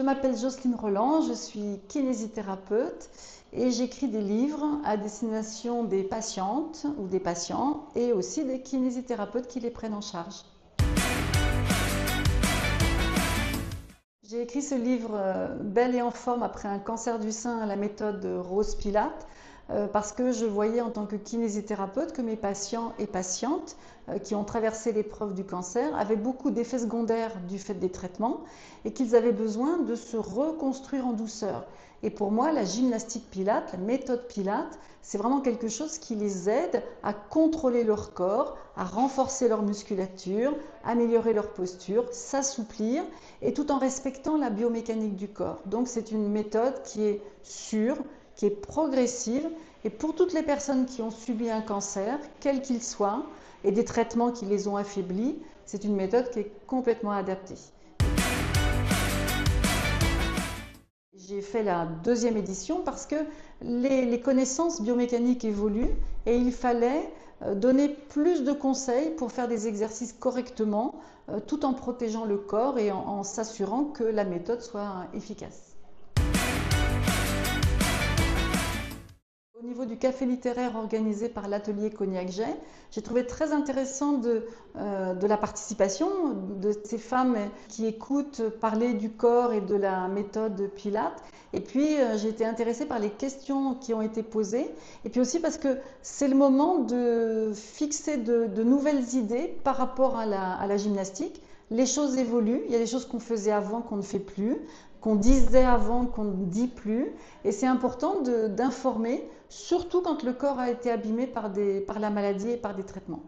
Je m'appelle Jocelyne Roland, je suis kinésithérapeute et j'écris des livres à destination des patientes ou des patients et aussi des kinésithérapeutes qui les prennent en charge. J'ai écrit ce livre Belle et en forme après un cancer du sein à la méthode Rose Pilates parce que je voyais en tant que kinésithérapeute que mes patients et patientes qui ont traversé l'épreuve du cancer avaient beaucoup d'effets secondaires du fait des traitements et qu'ils avaient besoin de se reconstruire en douceur. Et pour moi, la gymnastique Pilates, la méthode Pilates, c'est vraiment quelque chose qui les aide à contrôler leur corps, à renforcer leur musculature, améliorer leur posture, s'assouplir et tout en respectant la biomécanique du corps. Donc c'est une méthode qui est sûre, qui est progressive et pour toutes les personnes qui ont subi un cancer, quel qu'il soit, et des traitements qui les ont affaiblis, c'est une méthode qui est complètement adaptée. J'ai fait la deuxième édition parce que les connaissances biomécaniques évoluent et il fallait donner plus de conseils pour faire des exercices correctement tout en protégeant le corps et en s'assurant que la méthode soit efficace. Au niveau du café littéraire organisé par l'atelier Cognac-Jet, j'ai trouvé très intéressant de la participation de ces femmes qui écoutent parler du corps et de la méthode Pilates. Et puis j'ai été intéressée par les questions qui ont été posées. Et puis aussi parce que c'est le moment de fixer de nouvelles idées par rapport à la gymnastique. Les choses évoluent, il y a des choses qu'on faisait avant qu'on ne fait plus, qu'on disait avant qu'on ne dit plus. Et c'est important d'informer, surtout quand le corps a été abîmé par la maladie et par des traitements.